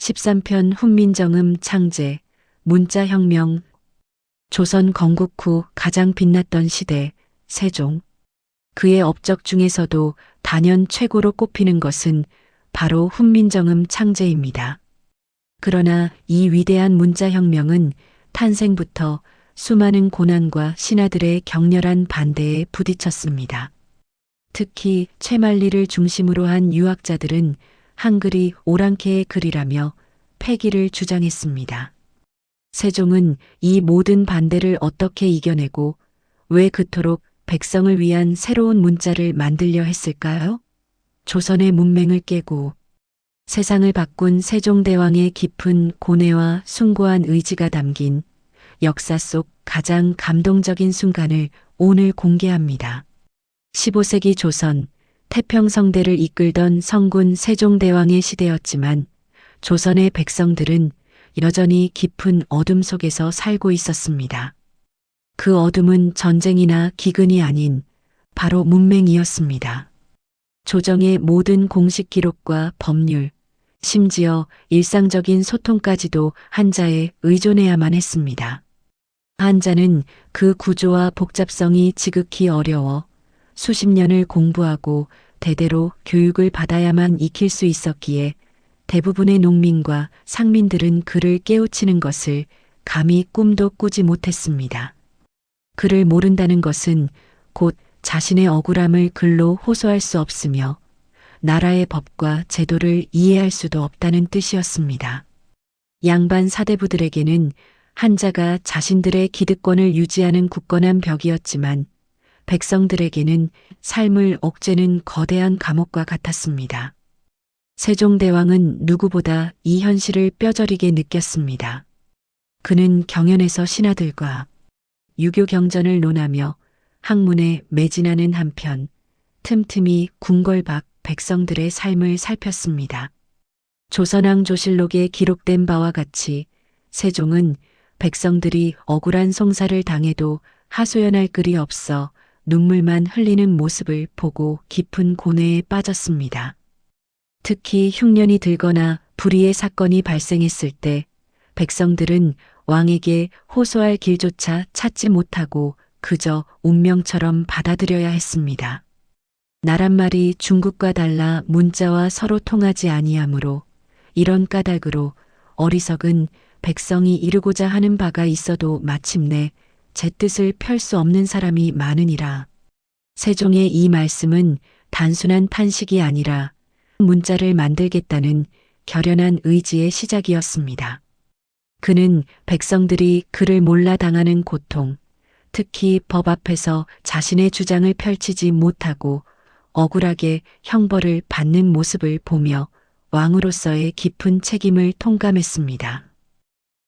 13편 훈민정음 창제, 문자혁명. 조선 건국 후 가장 빛났던 시대, 세종. 그의 업적 중에서도 단연 최고로 꼽히는 것은 바로 훈민정음 창제입니다. 그러나 이 위대한 문자혁명은 탄생부터 수많은 고난과 신하들의 격렬한 반대에 부딪혔습니다. 특히 최만리를 중심으로 한 유학자들은 한글이 오랑캐의 글이라며 폐기를 주장했습니다. 세종은 이 모든 반대를 어떻게 이겨내고 왜 그토록 백성을 위한 새로운 문자를 만들려 했을까요? 조선의 문맹을 깨고 세상을 바꾼 세종대왕의 깊은 고뇌와 숭고한 의지가 담긴 역사 속 가장 감동적인 순간을 오늘 공개합니다. 15세기 조선, 태평성대를 이끌던 성군 세종대왕의 시대였지만 조선의 백성들은 여전히 깊은 어둠 속에서 살고 있었습니다. 그 어둠은 전쟁이나 기근이 아닌 바로 문맹이었습니다. 조정의 모든 공식 기록과 법률, 심지어 일상적인 소통까지도 한자에 의존해야만 했습니다. 한자는 그 구조와 복잡성이 지극히 어려워 수십 년을 공부하고 대대로 교육을 받아야만 익힐 수 있었기에 대부분의 농민과 상민들은 그를 깨우치는 것을 감히 꿈도 꾸지 못했습니다. 그를 모른다는 것은 곧 자신의 억울함을 글로 호소할 수 없으며 나라의 법과 제도를 이해할 수도 없다는 뜻이었습니다. 양반 사대부들에게는 한자가 자신들의 기득권을 유지하는 굳건한 벽이었지만 백성들에게는 삶을 억제는 거대한 감옥과 같았습니다. 세종대왕은 누구보다 이 현실을 뼈저리게 느꼈습니다. 그는 경연에서 신하들과 유교 경전을 논하며 학문에 매진하는 한편 틈틈이 궁궐 밖 백성들의 삶을 살폈습니다. 조선왕 조실록에 기록된 바와 같이 세종은 백성들이 억울한 송사를 당해도 하소연할 글이 없어 눈물만 흘리는 모습을 보고 깊은 고뇌에 빠졌습니다. 특히 흉년이 들거나 불의의 사건이 발생했을 때 백성들은 왕에게 호소할 길조차 찾지 못하고 그저 운명처럼 받아들여야 했습니다. 나랏말이 중국과 달라 문자와 서로 통하지 아니하므로 이런 까닭으로 어리석은 백성이 이루고자 하는 바가 있어도 마침내 제 뜻을 펼 수 없는 사람이 많으니라. 세종의 이 말씀은 단순한 탄식이 아니라 문자를 만들겠다는 결연한 의지의 시작이었습니다. 그는 백성들이 그를 몰라 당하는 고통, 특히 법 앞에서 자신의 주장을 펼치지 못하고 억울하게 형벌을 받는 모습을 보며 왕으로서의 깊은 책임을 통감했습니다.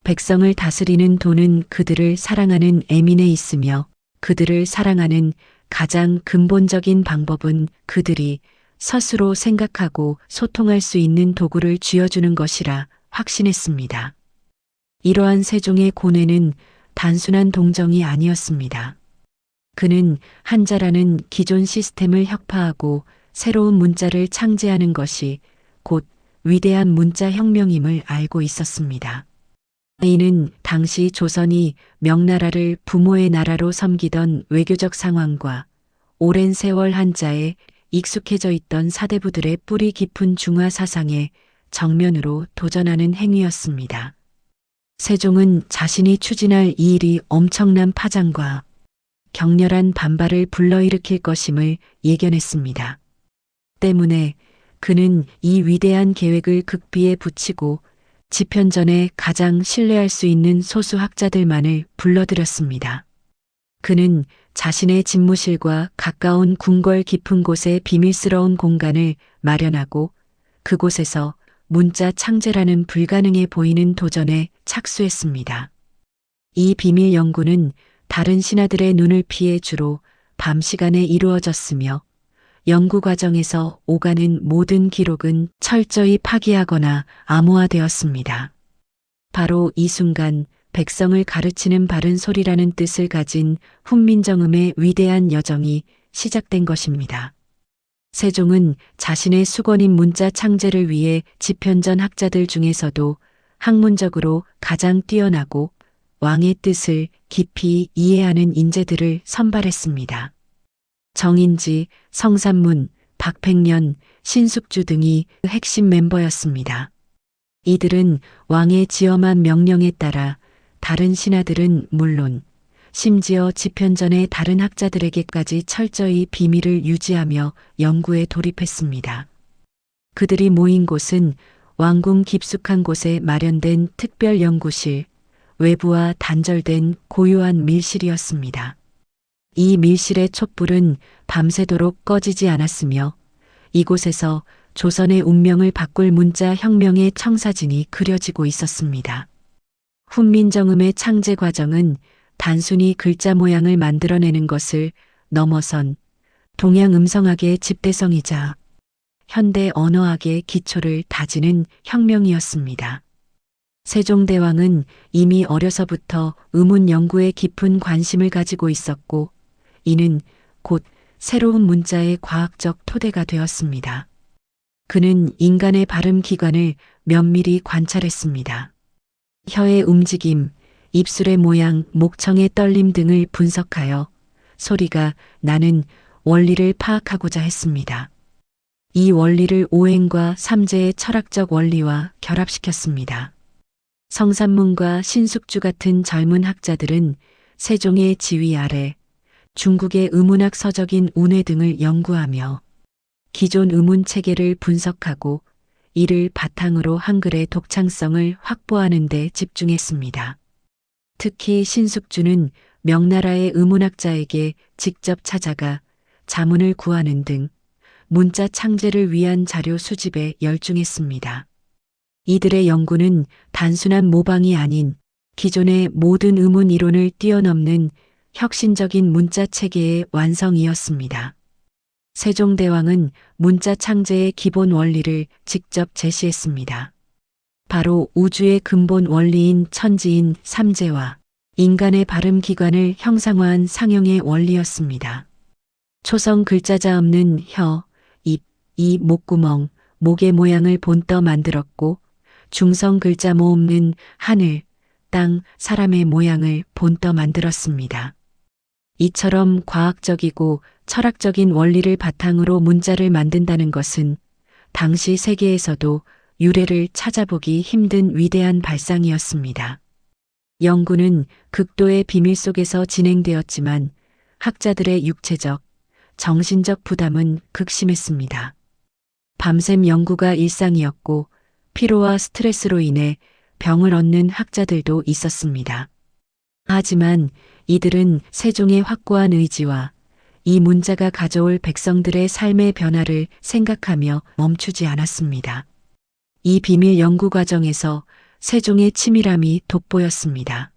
백성을 다스리는 도는 그들을 사랑하는 애민에 있으며 그들을 사랑하는 가장 근본적인 방법은 그들이 스스로 생각하고 소통할 수 있는 도구를 쥐어주는 것이라 확신했습니다. 이러한 세종의 고뇌는 단순한 동정이 아니었습니다. 그는 한자라는 기존 시스템을 혁파하고 새로운 문자를 창제하는 것이 곧 위대한 문자혁명임을 알고 있었습니다. 이는 당시 조선이 명나라를 부모의 나라로 섬기던 외교적 상황과 오랜 세월 한자에 익숙해져 있던 사대부들의 뿌리 깊은 중화 사상에 정면으로 도전하는 행위였습니다. 세종은 자신이 추진할 이 일이 엄청난 파장과 격렬한 반발을 불러일으킬 것임을 예견했습니다. 때문에 그는 이 위대한 계획을 극비에 붙이고 집현전에 가장 신뢰할 수 있는 소수 학자들만을 불러들였습니다. 그는 자신의 집무실과 가까운 궁궐 깊은 곳에 비밀스러운 공간을 마련하고 그곳에서 문자 창제라는 불가능해 보이는 도전에 착수했습니다. 이 비밀 연구는 다른 신하들의 눈을 피해 주로 밤 시간에 이루어졌으며 연구 과정에서 오가는 모든 기록은 철저히 파기하거나 암호화되었습니다. 바로 이 순간 백성을 가르치는 바른 소리라는 뜻을 가진 훈민정음의 위대한 여정이 시작된 것입니다. 세종은 자신의 수권인 문자 창제를 위해 집현전 학자들 중에서도 학문적으로 가장 뛰어나고 왕의 뜻을 깊이 이해하는 인재들을 선발했습니다. 정인지, 성산문, 박팽년, 신숙주 등이 핵심 멤버였습니다. 이들은 왕의 지엄한 명령에 따라 다른 신하들은 물론 심지어 집현전의 다른 학자들에게까지 철저히 비밀을 유지하며 연구에 돌입했습니다. 그들이 모인 곳은 왕궁 깊숙한 곳에 마련된 특별 연구실, 외부와 단절된 고요한 밀실이었습니다. 이 밀실의 촛불은 밤새도록 꺼지지 않았으며 이곳에서 조선의 운명을 바꿀 문자 혁명의 청사진이 그려지고 있었습니다. 훈민정음의 창제 과정은 단순히 글자 모양을 만들어내는 것을 넘어선 동양 음성학의 집대성이자 현대 언어학의 기초를 다지는 혁명이었습니다. 세종대왕은 이미 어려서부터 의문 연구에 깊은 관심을 가지고 있었고 이는 곧 새로운 문자의 과학적 토대가 되었습니다. 그는 인간의 발음 기관을 면밀히 관찰했습니다. 혀의 움직임, 입술의 모양, 목청의 떨림 등을 분석하여 소리가 나는 원리를 파악하고자 했습니다. 이 원리를 오행과 삼재의 철학적 원리와 결합시켰습니다. 성산문과 신숙주 같은 젊은 학자들은 세종의 지휘 아래 중국의 의문학 서적인 운해 등을 연구하며 기존 의문 체계를 분석하고 이를 바탕으로 한글의 독창성을 확보하는 데 집중했습니다. 특히 신숙주는 명나라의 의문학자에게 직접 찾아가 자문을 구하는 등 문자 창제를 위한 자료 수집에 열중했습니다. 이들의 연구는 단순한 모방이 아닌 기존의 모든 의문 이론을 뛰어넘는 혁신적인 문자 체계의 완성이었습니다. 세종대왕은 문자 창제의 기본 원리를 직접 제시했습니다. 바로 우주의 근본 원리인 천지인 삼재와 인간의 발음 기관을 형상화한 상형의 원리였습니다. 초성 글자자 없는 혀, 입, 이 목구멍, 목의 모양을 본떠 만들었고 중성 글자 모 없는 하늘, 땅, 사람의 모양을 본떠 만들었습니다. 이처럼 과학적이고 철학적인 원리를 바탕으로 문자를 만든다는 것은 당시 세계에서도 유래를 찾아보기 힘든 위대한 발상이었습니다. 연구는 극도의 비밀 속에서 진행되었지만 학자들의 육체적, 정신적 부담은 극심했습니다. 밤샘 연구가 일상이었고 피로와 스트레스로 인해 병을 얻는 학자들도 있었습니다. 하지만 이들은 세종의 확고한 의지와 이 문자가 가져올 백성들의 삶의 변화를 생각하며 멈추지 않았습니다. 이 비밀 연구 과정에서 세종의 치밀함이 돋보였습니다.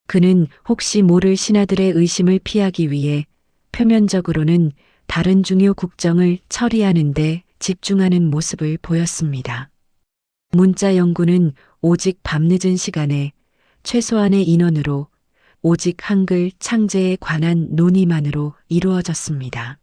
그는 혹시 모를 신하들의 의심을 피하기 위해 표면적으로는 다른 중요 국정을 처리하는 데 집중하는 모습을 보였습니다. 문자 연구는 오직 밤늦은 시간에 최소한의 인원으로 오직 한글 창제에 관한 논의만으로 이루어졌습니다.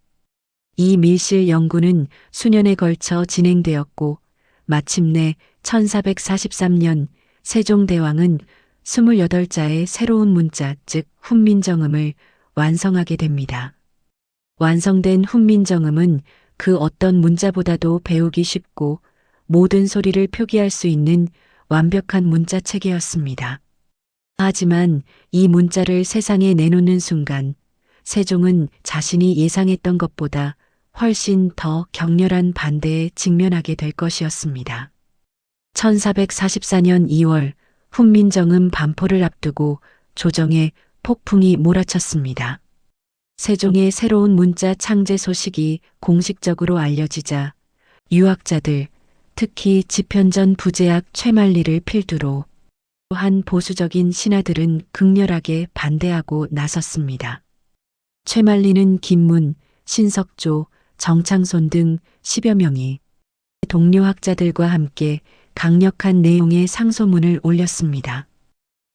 이 밀실 연구는 수년에 걸쳐 진행되었고 마침내 1443년 세종대왕은 28자의 새로운 문자 즉 훈민정음을 완성하게 됩니다. 완성된 훈민정음은 그 어떤 문자보다도 배우기 쉽고 모든 소리를 표기할 수 있는 완벽한 문자 체계였습니다. 하지만 이 문자를 세상에 내놓는 순간 세종은 자신이 예상했던 것보다 훨씬 더 격렬한 반대에 직면하게 될 것이었습니다. 1444년 2월 훈민정음 반포를 앞두고 조정에 폭풍이 몰아쳤습니다. 세종의 새로운 문자 창제 소식이 공식적으로 알려지자 유학자들, 특히 집현전 부제학 최만리를 필두로 한 보수적인 신하들은 극렬하게 반대하고 나섰습니다. 최만리는 김문, 신석조, 정창손 등 10여 명이 동료 학자들과 함께 강력한 내용의 상소문을 올렸습니다.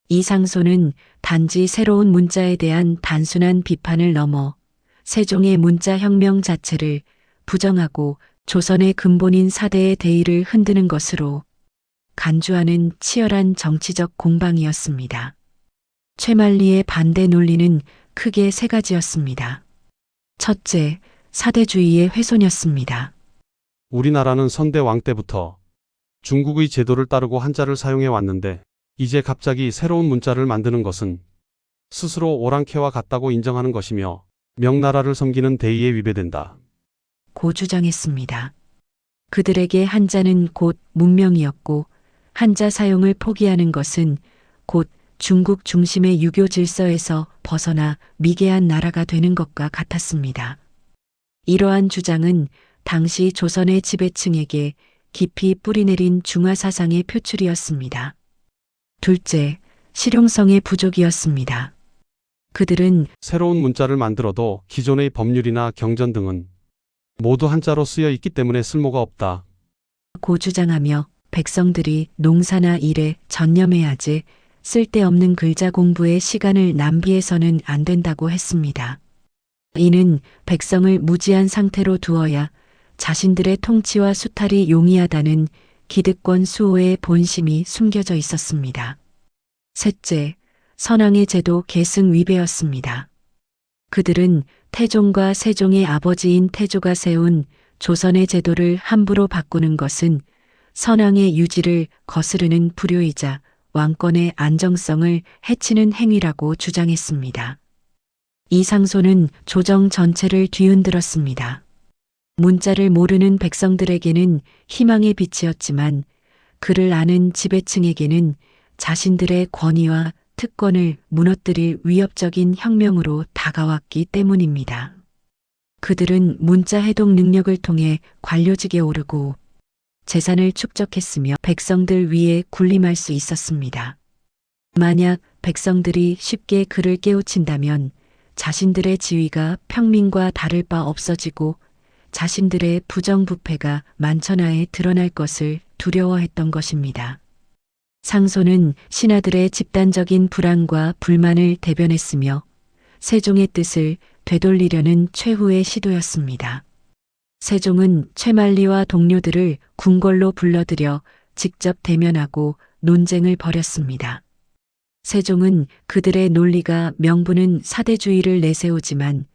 이 상소는 단지 새로운 문자에 대한 단순한 비판을 넘어 세종의 문자 혁명 자체를 부정하고 조선의 근본인 사대의 대의를 흔드는 것으로 간주하는 치열한 정치적 공방이었습니다. 최만리의 반대 논리는 크게 세 가지였습니다. 첫째, 사대주의의 훼손이었습니다. 우리나라는 선대 왕 때부터 중국의 제도를 따르고 한자를 사용해 왔는데 이제 갑자기 새로운 문자를 만드는 것은 스스로 오랑캐와 같다고 인정하는 것이며 명나라를 섬기는 대의에 위배된다. 고 주장했습니다. 그들에게 한자는 곧 문명이었고 한자 사용을 포기하는 것은 곧 중국 중심의 유교 질서에서 벗어나 미개한 나라가 되는 것과 같았습니다. 이러한 주장은 당시 조선의 지배층에게 깊이 뿌리내린 중화 사상의 표출이었습니다. 둘째, 실용성의 부족이었습니다. 그들은 새로운 문자를 만들어도 기존의 법률이나 경전 등은 모두 한자로 쓰여 있기 때문에 쓸모가 없다. 고 주장하며 백성들이 농사나 일에 전념해야지 쓸데없는 글자 공부에 시간을 낭비해서는 안 된다고 했습니다. 이는 백성을 무지한 상태로 두어야 자신들의 통치와 수탈이 용이하다는 기득권 수호의 본심이 숨겨져 있었습니다. 셋째, 선왕의 제도 계승 위배였습니다. 그들은 태종과 세종의 아버지인 태조가 세운 조선의 제도를 함부로 바꾸는 것은 선왕의 유지를 거스르는 불효이자 왕권의 안정성을 해치는 행위라고 주장했습니다. 이 상소는 조정 전체를 뒤흔들었습니다. 문자를 모르는 백성들에게는 희망의 빛이었지만 그를 아는 지배층에게는 자신들의 권위와 특권을 무너뜨릴 위협적인 혁명으로 다가왔기 때문입니다. 그들은 문자 해독 능력을 통해 관료직에 오르고 재산을 축적했으며 백성들 위에 군림할 수 있었습니다. 만약 백성들이 쉽게 그를 깨우친다면 자신들의 지위가 평민과 다를 바 없어지고 자신들의 부정부패가 만천하에 드러날 것을 두려워했던 것입니다. 상소는 신하들의 집단적인 불안과 불만을 대변했으며 세종의 뜻을 되돌리려는 최후의 시도였습니다. 세종은 최만리와 동료들을 궁궐로 불러들여 직접 대면하고 논쟁을 벌였습니다. 세종은 그들의 논리가 명분은 사대주의를 내세우지만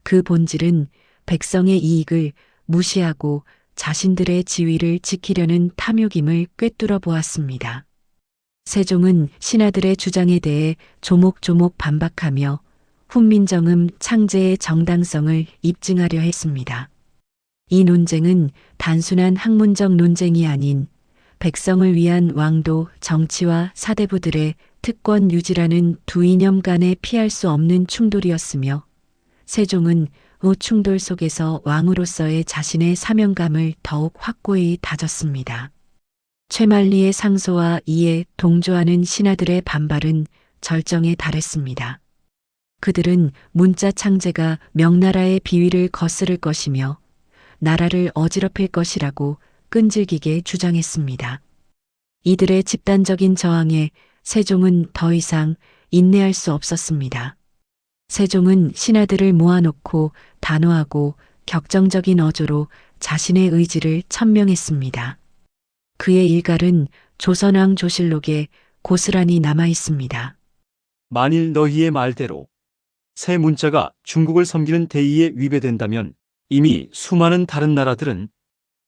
그 본질은 백성의 이익을 무시하고 자신들의 지위를 지키려는 탐욕임을 꿰뚫어 보았습니다. 세종은 신하들의 주장에 대해 조목조목 반박하며 훈민정음 창제의 정당성을 입증하려 했습니다. 이 논쟁은 단순한 학문적 논쟁이 아닌 백성을 위한 왕도 정치와 사대부들의 특권 유지라는 두 이념 간의 피할 수 없는 충돌이었으며 세종은 이 충돌 속에서 왕으로서의 자신의 사명감을 더욱 확고히 다졌습니다. 최만리의 상소와 이에 동조하는 신하들의 반발은 절정에 달했습니다. 그들은 문자 창제가 명나라의 비위를 거스를 것이며 나라를 어지럽힐 것이라고 끈질기게 주장했습니다. 이들의 집단적인 저항에 세종은 더 이상 인내할 수 없었습니다. 세종은 신하들을 모아놓고 단호하고 격정적인 어조로 자신의 의지를 천명했습니다. 그의 일갈은 조선왕 조실록에 고스란히 남아 있습니다. 만일 너희의 말대로 새 문자가 중국을 섬기는 대의에 위배된다면 이미 수많은 다른 나라들은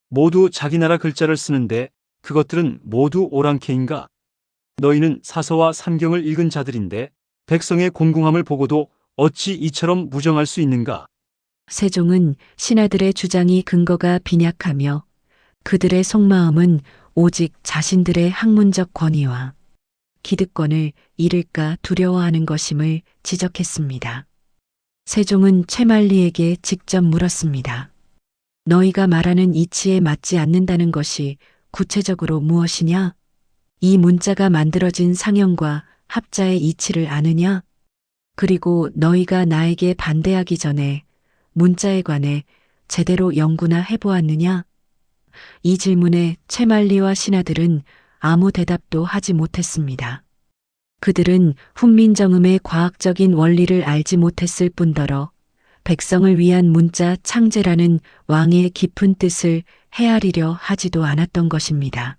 모두 자기 나라 글자를 쓰는데 그것들은 모두 오랑캐인가? 너희는 사서와 산경을 읽은 자들인데 백성의 공공함을 보고도 어찌 이처럼 무정할 수 있는가? 세종은 신하들의 주장이 근거가 빈약하며 그들의 속마음은 오직 자신들의 학문적 권위와 기득권을 잃을까 두려워하는 것임을 지적했습니다. 세종은 최만리에게 직접 물었습니다. 너희가 말하는 이치에 맞지 않는다는 것이 구체적으로 무엇이냐? 이 문자가 만들어진 상형과 합자의 이치를 아느냐? 그리고 너희가 나에게 반대하기 전에 문자에 관해 제대로 연구나 해보았느냐? 이 질문에 최만리와 신하들은 아무 대답도 하지 못했습니다. 그들은 훈민정음의 과학적인 원리를 알지 못했을 뿐더러 백성을 위한 문자 창제라는 왕의 깊은 뜻을 헤아리려 하지도 않았던 것입니다.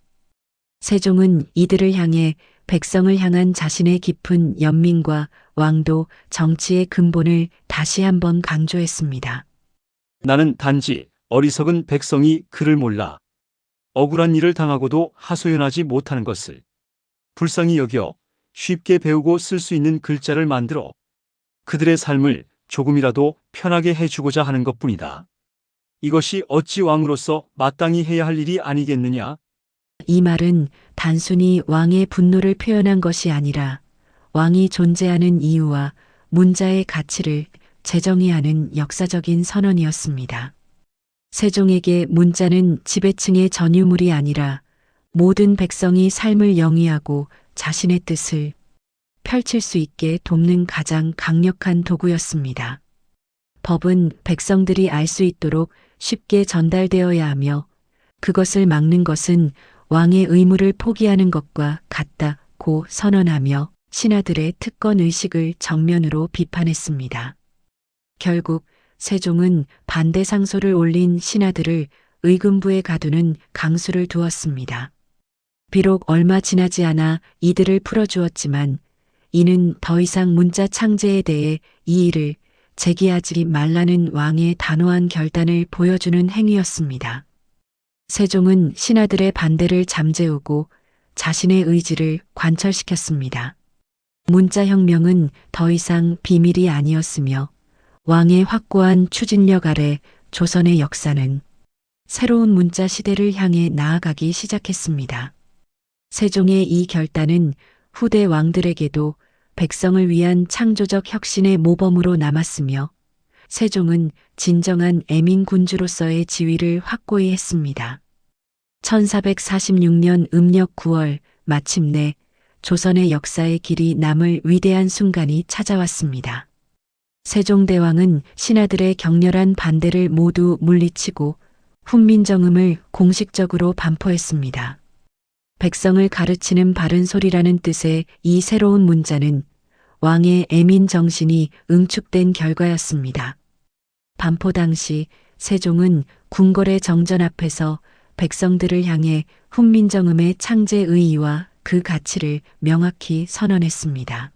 세종은 이들을 향해 백성을 향한 자신의 깊은 연민과 왕도 정치의 근본을 다시 한번 강조했습니다. 나는 단지 어리석은 백성이 그를 몰라 억울한 일을 당하고도 하소연하지 못하는 것을 불쌍히 여겨 쉽게 배우고 쓸 수 있는 글자를 만들어 그들의 삶을 조금이라도 편하게 해주고자 하는 것뿐이다. 이것이 어찌 왕으로서 마땅히 해야 할 일이 아니겠느냐? 이 말은 단순히 왕의 분노를 표현한 것이 아니라 왕이 존재하는 이유와 문자의 가치를 재정의하는 역사적인 선언이었습니다. 세종에게 문자는 지배층의 전유물이 아니라 모든 백성이 삶을 영위하고 자신의 뜻을 펼칠 수 있게 돕는 가장 강력한 도구였습니다. 법은 백성들이 알 수 있도록 쉽게 전달되어야 하며 그것을 막는 것은 왕의 의무를 포기하는 것과 같다고 선언하며 신하들의 특권 의식을 정면으로 비판했습니다. 결국 세종은 반대 상소를 올린 신하들을 의금부에 가두는 강수를 두었습니다. 비록 얼마 지나지 않아 이들을 풀어주었지만 이는 더 이상 문자 창제에 대해 이의를 제기하지 말라는 왕의 단호한 결단을 보여주는 행위였습니다. 세종은 신하들의 반대를 잠재우고 자신의 의지를 관철시켰습니다. 문자혁명은 더 이상 비밀이 아니었으며 왕의 확고한 추진력 아래 조선의 역사는 새로운 문자 시대를 향해 나아가기 시작했습니다. 세종의 이 결단은 후대 왕들에게도 백성을 위한 창조적 혁신의 모범으로 남았으며 세종은 진정한 애민군주로서의 지위를 확고히 했습니다. 1446년 음력 9월 마침내 조선의 역사의 길이 남을 위대한 순간이 찾아왔습니다. 세종대왕은 신하들의 격렬한 반대를 모두 물리치고 훈민정음을 공식적으로 반포했습니다. 백성을 가르치는 바른 소리라는 뜻의 이 새로운 문자는 왕의 애민 정신이 응축된 결과였습니다. 반포 당시 세종은 궁궐의 정전 앞에서 백성들을 향해 훈민정음의 창제 의의와 그 가치를 명확히 선언했습니다.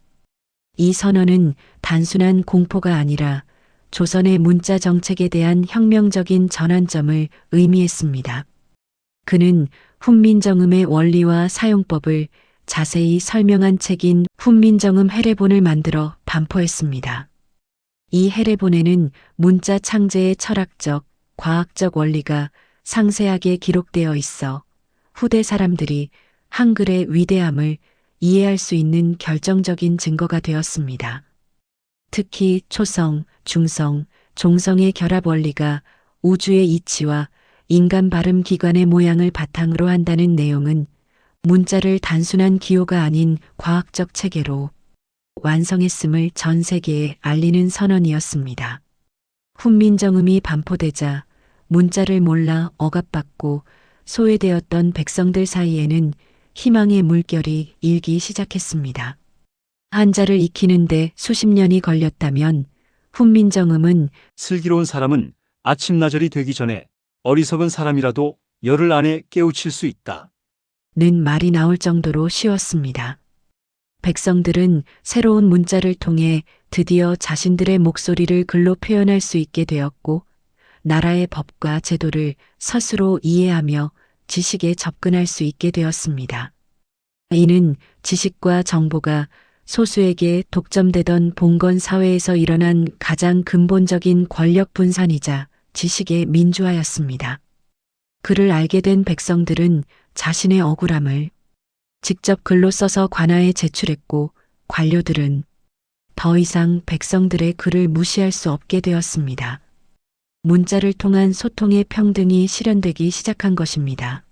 이 선언은 단순한 공포가 아니라 조선의 문자 정책에 대한 혁명적인 전환점을 의미했습니다. 그는 훈민정음의 원리와 사용법을 자세히 설명한 책인 훈민정음 해례본을 만들어 반포했습니다. 이 해례본에는 문자 창제의 철학적, 과학적 원리가 상세하게 기록되어 있어 후대 사람들이 한글의 위대함을 이해할 수 있는 결정적인 증거가 되었습니다. 특히 초성, 중성, 종성의 결합 원리가 우주의 이치와 인간 발음 기관의 모양을 바탕으로 한다는 내용은 문자를 단순한 기호가 아닌 과학적 체계로 완성했음을 전 세계에 알리는 선언이었습니다. 훈민정음이 반포되자 문자를 몰라 억압받고 소외되었던 백성들 사이에는 희망의 물결이 일기 시작했습니다. 한자를 익히는데 수십 년이 걸렸다면 훈민정음은 슬기로운 사람은 아침나절이 되기 전에 어리석은 사람이라도 열흘 안에 깨우칠 수 있다. 는 말이 나올 정도로 쉬웠습니다. 백성들은 새로운 문자를 통해 드디어 자신들의 목소리를 글로 표현할 수 있게 되었고 나라의 법과 제도를 스스로 이해하며 지식에 접근할 수 있게 되었습니다. 이는 지식과 정보가 소수에게 독점되던 봉건 사회에서 일어난 가장 근본적인 권력 분산이자 지식의 민주화였습니다. 그를 알게 된 백성들은 자신의 억울함을 직접 글로 써서 관아에 제출했고 관료들은 더 이상 백성들의 글을 무시할 수 없게 되었습니다. 문자를 통한 소통의 평등이 실현되기 시작한 것입니다.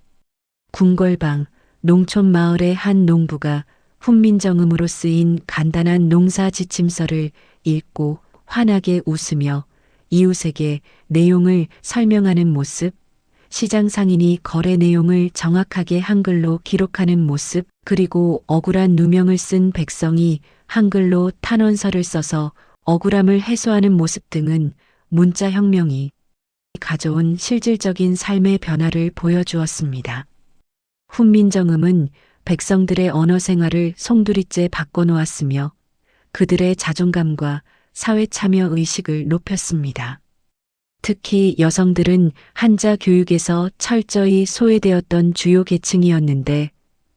궁궐방, 농촌 마을의 한 농부가 훈민정음으로 쓰인 간단한 농사 지침서를 읽고 환하게 웃으며 이웃에게 내용을 설명하는 모습, 시장 상인이 거래 내용을 정확하게 한글로 기록하는 모습, 그리고 억울한 누명을 쓴 백성이 한글로 탄원서를 써서 억울함을 해소하는 모습 등은 문자 혁명이 가져온 실질적인 삶의 변화를 보여주었습니다. 훈민정음은 백성들의 언어 생활을 송두리째 바꿔놓았으며 그들의 자존감과 사회 참여 의식을 높였습니다. 특히 여성들은 한자 교육에서 철저히 소외되었던 주요 계층이었는데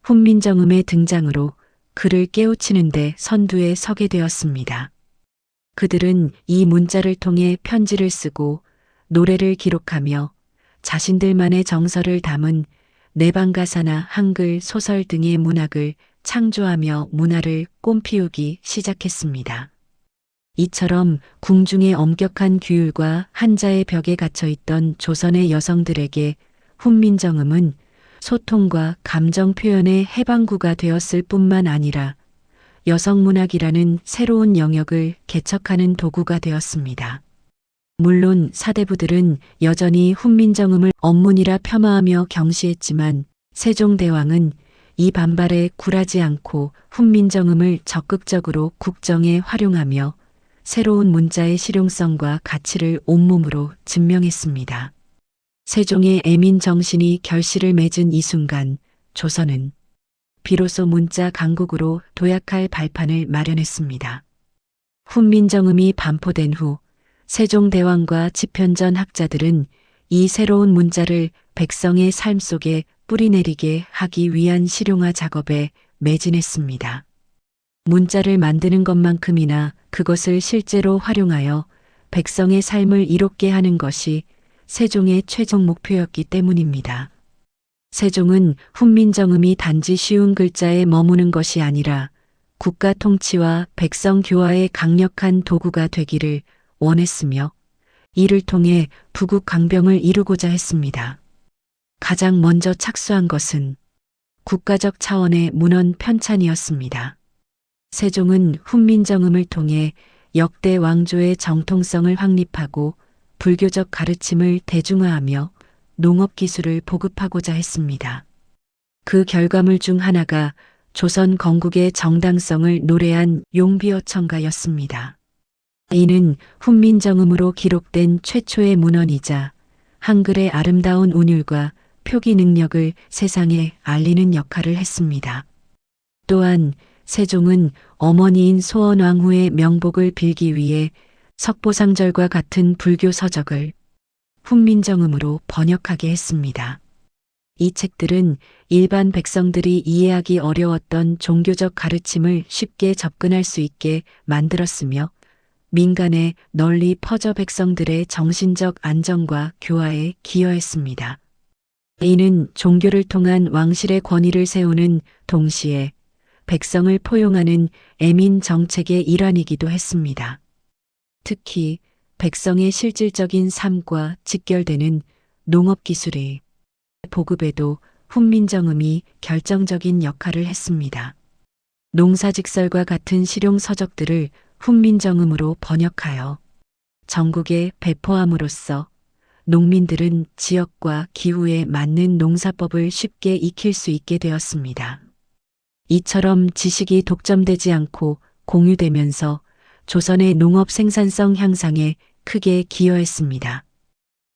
훈민정음의 등장으로 그를 깨우치는데 선두에 서게 되었습니다. 그들은 이 문자를 통해 편지를 쓰고 노래를 기록하며 자신들만의 정서를 담은 내방가사나 한글, 소설 등의 문학을 창조하며 문화를 꽃피우기 시작했습니다. 이처럼 궁중의 엄격한 규율과 한자의 벽에 갇혀있던 조선의 여성들에게 훈민정음은 소통과 감정 표현의 해방구가 되었을 뿐만 아니라 여성문학이라는 새로운 영역을 개척하는 도구가 되었습니다. 물론 사대부들은 여전히 훈민정음을 언문이라 폄하하며 경시했지만 세종대왕은 이 반발에 굴하지 않고 훈민정음을 적극적으로 국정에 활용하며 새로운 문자의 실용성과 가치를 온몸으로 증명했습니다. 세종의 애민 정신이 결실을 맺은 이 순간 조선은 비로소 문자 강국으로 도약할 발판을 마련했습니다. 훈민정음이 반포된 후 세종대왕과 집현전 학자들은 이 새로운 문자를 백성의 삶 속에 뿌리내리게 하기 위한 실용화 작업에 매진했습니다. 문자를 만드는 것만큼이나 그것을 실제로 활용하여 백성의 삶을 이롭게 하는 것이 세종의 최종 목표였기 때문입니다. 세종은 훈민정음이 단지 쉬운 글자에 머무는 것이 아니라 국가 통치와 백성 교화의 강력한 도구가 되기를 원했으며 이를 통해 부국 강병을 이루고자 했습니다. 가장 먼저 착수한 것은 국가적 차원의 문헌 편찬이었습니다. 세종은 훈민정음을 통해 역대 왕조의 정통성을 확립하고 불교적 가르침을 대중화하며 농업기술을 보급하고자 했습니다. 그 결과물 중 하나가 조선 건국의 정당성을 노래한 용비어천가였습니다. 이는 훈민정음으로 기록된 최초의 문헌이자 한글의 아름다운 운율과 표기 능력을 세상에 알리는 역할을 했습니다. 또한 세종은 어머니인 소원왕후의 명복을 빌기 위해 석보상절과 같은 불교 서적을 훈민정음으로 번역하게 했습니다. 이 책들은 일반 백성들이 이해하기 어려웠던 종교적 가르침을 쉽게 접근할 수 있게 만들었으며 민간에 널리 퍼져 백성들의 정신적 안정과 교화에 기여했습니다. 이는 종교를 통한 왕실의 권위를 세우는 동시에 백성을 포용하는 애민 정책의 일환이기도 했습니다. 특히 백성의 실질적인 삶과 직결되는 농업기술의 보급에도 훈민정음이 결정적인 역할을 했습니다. 농사직설과 같은 실용서적들을 훈민정음으로 번역하여 전국에 배포함으로써 농민들은 지역과 기후에 맞는 농사법을 쉽게 익힐 수 있게 되었습니다. 이처럼 지식이 독점되지 않고 공유되면서 조선의 농업 생산성 향상에 크게 기여했습니다.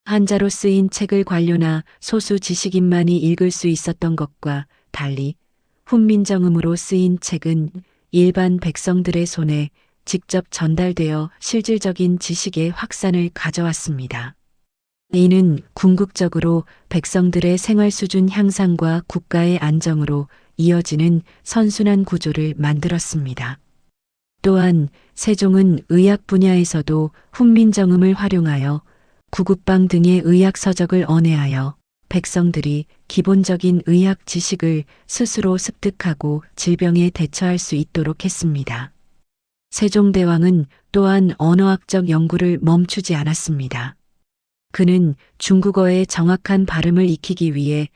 한자로 쓰인 책을 관료나 소수 지식인만이 읽을 수 있었던 것과 달리 훈민정음으로 쓰인 책은 일반 백성들의 손에 직접 전달되어 실질적인 지식의 확산을 가져왔습니다. 이는 궁극적으로 백성들의 생활 수준 향상과 국가의 안정으로 이어지는 선순환 구조를 만들었습니다. 또한 세종은 의학 분야에서도 훈민정음을 활용하여 구국방 등의 의학 서적을 언해하여 백성들이 기본적인 의학 지식을 스스로 습득하고 질병에 대처할 수 있도록 했습니다. 세종대왕은 또한 언어학적 연구를 멈추지 않았습니다. 그는 중국어의 정확한 발음을 익히기 위해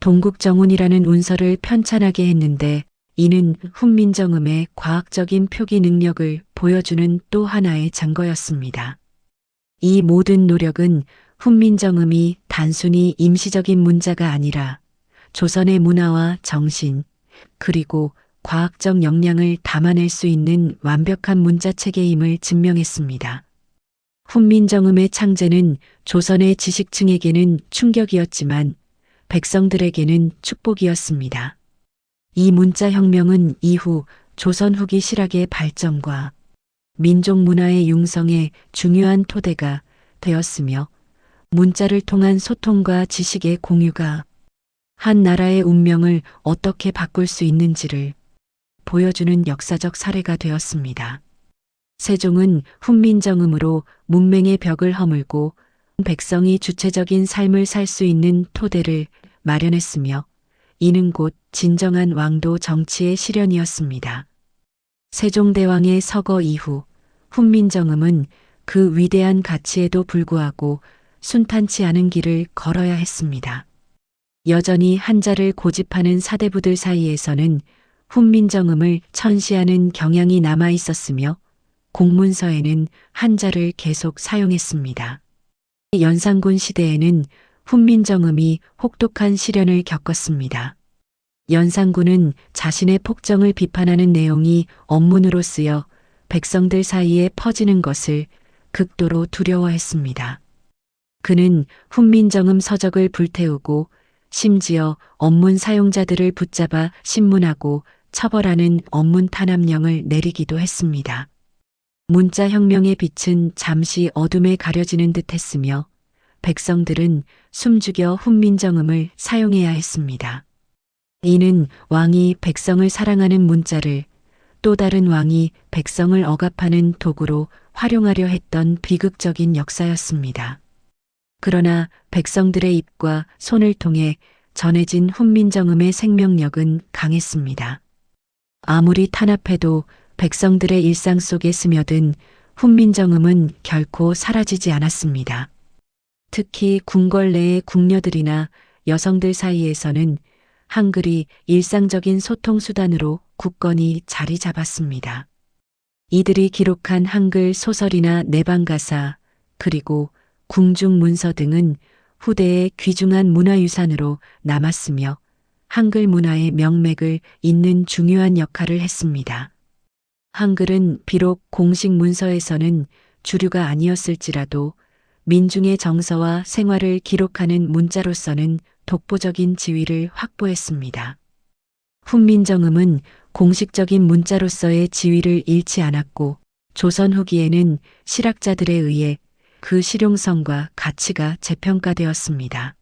동국정운이라는 운서를 편찬하게 했는데 이는 훈민정음의 과학적인 표기 능력을 보여주는 또 하나의 증거였습니다. 이 모든 노력은 훈민정음이 단순히 임시적인 문자가 아니라 조선의 문화와 정신, 그리고 과학적 역량을 담아낼 수 있는 완벽한 문자체계임을 증명했습니다. 훈민정음의 창제는 조선의 지식층에게는 충격이었지만 백성들에게는 축복이었습니다. 이 문자혁명은 이후 조선 후기 실학의 발전과 민족 문화의 융성에 중요한 토대가 되었으며 문자를 통한 소통과 지식의 공유가 한 나라의 운명을 어떻게 바꿀 수 있는지를 보여주는 역사적 사례가 되었습니다. 세종은 훈민정음으로 문맹의 벽을 허물고 백성이 주체적인 삶을 살 수 있는 토대를 마련했으며 이는 곧 진정한 왕도 정치의 실현이었습니다. 세종대왕의 서거 이후 훈민정음은 그 위대한 가치에도 불구하고 순탄치 않은 길을 걸어야 했습니다. 여전히 한자를 고집하는 사대부들 사이에서는 훈민정음을 천시하는 경향이 남아 있었으며 공문서에는 한자를 계속 사용했습니다. 연산군 시대에는 훈민정음이 혹독한 시련을 겪었습니다. 연산군은 자신의 폭정을 비판하는 내용이 언문으로 쓰여 백성들 사이에 퍼지는 것을 극도로 두려워했습니다. 그는 훈민정음 서적을 불태우고 심지어 언문 사용자들을 붙잡아 신문하고 처벌하는 언문 탄압령을 내리기도 했습니다. 문자혁명의 빛은 잠시 어둠에 가려지는 듯 했으며 백성들은 숨죽여 훈민정음을 사용해야 했습니다. 이는 왕이 백성을 사랑하는 문자를 또 다른 왕이 백성을 억압하는 도구로 활용하려 했던 비극적인 역사였습니다. 그러나 백성들의 입과 손을 통해 전해진 훈민정음의 생명력은 강했습니다. 아무리 탄압해도 백성들의 일상 속에 스며든 훈민정음은 결코 사라지지 않았습니다. 특히 궁궐 내의 궁녀들이나 여성들 사이에서는 한글이 일상적인 소통 수단으로 굳건히 자리 잡았습니다. 이들이 기록한 한글 소설이나 내방가사 그리고 궁중문서 등은 후대의 귀중한 문화유산으로 남았으며 한글 문화의 명맥을 잇는 중요한 역할을 했습니다. 한글은 비록 공식 문서에서는 주류가 아니었을지라도 민중의 정서와 생활을 기록하는 문자로서는 독보적인 지위를 확보했습니다. 훈민정음은 공식적인 문자로서의 지위를 잃지 않았고 조선 후기에는 실학자들에 의해 그 실용성과 가치가 재평가되었습니다.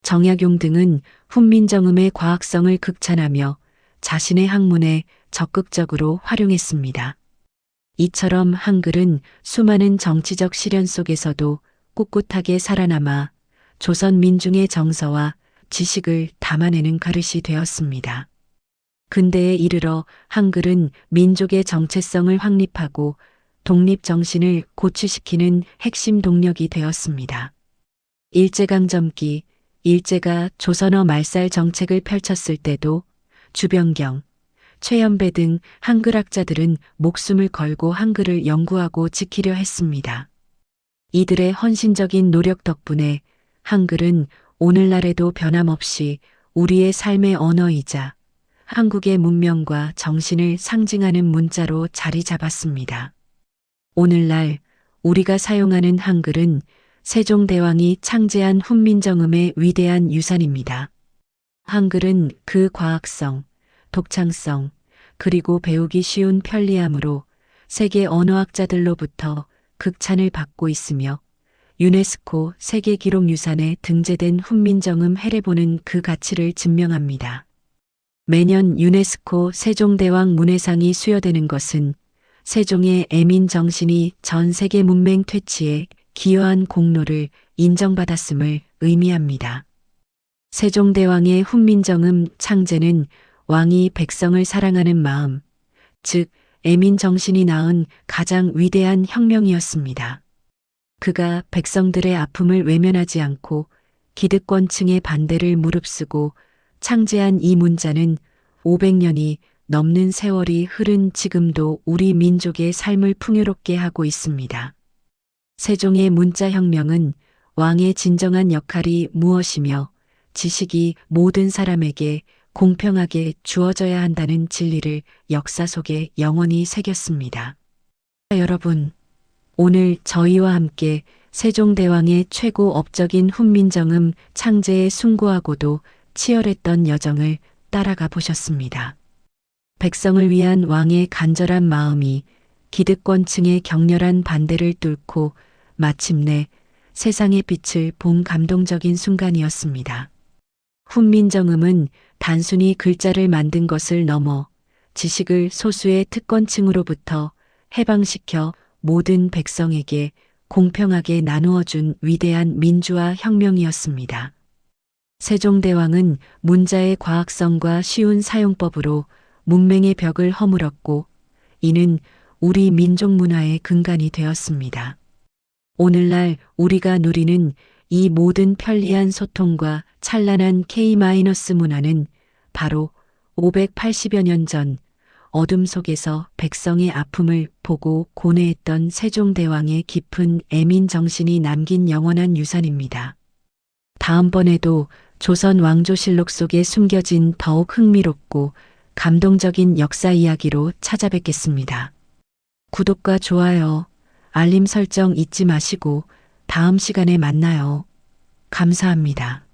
정약용 등은 훈민정음의 과학성을 극찬하며 자신의 학문에 적극적으로 활용했습니다. 이처럼 한글은 수많은 정치적 시련 속에서도 꿋꿋하게 살아남아 조선 민중의 정서와 지식을 담아내는 그릇이 되었습니다. 근대에 이르러 한글은 민족의 정체성을 확립하고 독립정신을 고취시키는 핵심 동력이 되었습니다. 일제강점기, 일제가 조선어 말살 정책을 펼쳤을 때도 주병경, 최연배 등 한글학자들은 목숨을 걸고 한글을 연구하고 지키려 했습니다. 이들의 헌신적인 노력 덕분에 한글은 오늘날에도 변함없이 우리의 삶의 언어이자 한국의 문명과 정신을 상징하는 문자로 자리 잡았습니다. 오늘날 우리가 사용하는 한글은 세종대왕이 창제한 훈민정음의 위대한 유산입니다. 한글은 그 과학성, 독창성, 그리고 배우기 쉬운 편리함으로 세계 언어학자들로부터 극찬을 받고 있으며 유네스코 세계기록유산에 등재된 훈민정음 해례보는 그 가치를 증명합니다. 매년 유네스코 세종대왕 문해상이 수여되는 것은 세종의 애민 정신이 전 세계 문맹 퇴치에 기여한 공로를 인정받았음을 의미합니다. 세종대왕의 훈민정음 창제는 왕이 백성을 사랑하는 마음, 즉 애민 정신이 낳은 가장 위대한 혁명이었습니다. 그가 백성들의 아픔을 외면하지 않고 기득권층의 반대를 무릅쓰고 창제한 이 문자는 500년이 넘는 세월이 흐른 지금도 우리 민족의 삶을 풍요롭게 하고 있습니다. 세종의 문자혁명은 왕의 진정한 역할이 무엇이며 지식이 모든 사람에게 공평하게 주어져야 한다는 진리를 역사 속에 영원히 새겼습니다. 여러분, 오늘 저희와 함께 세종대왕의 최고 업적인 훈민정음 창제에 숭고하고도 치열했던 여정을 따라가 보셨습니다. 백성을 위한 왕의 간절한 마음이 기득권층의 격렬한 반대를 뚫고 마침내 세상의 빛을 본 감동적인 순간이었습니다. 훈민정음은 단순히 글자를 만든 것을 넘어 지식을 소수의 특권층으로부터 해방시켜 모든 백성에게 공평하게 나누어 준 위대한 민주화 혁명이었습니다. 세종대왕은 문자의 과학성과 쉬운 사용법으로 문맹의 벽을 허물었고, 이는 우리 민족 문화의 근간이 되었습니다. 오늘날 우리가 누리는 이 모든 편리한 소통과 찬란한 K-문화는 바로 580여 년 전 어둠 속에서 백성의 아픔을 보고 고뇌했던 세종대왕의 깊은 애민 정신이 남긴 영원한 유산입니다. 다음번에도 조선 왕조실록 속에 숨겨진 더욱 흥미롭고 감동적인 역사 이야기로 찾아뵙겠습니다. 구독과 좋아요, 알림 설정 잊지 마시고 다음 시간에 만나요. 감사합니다.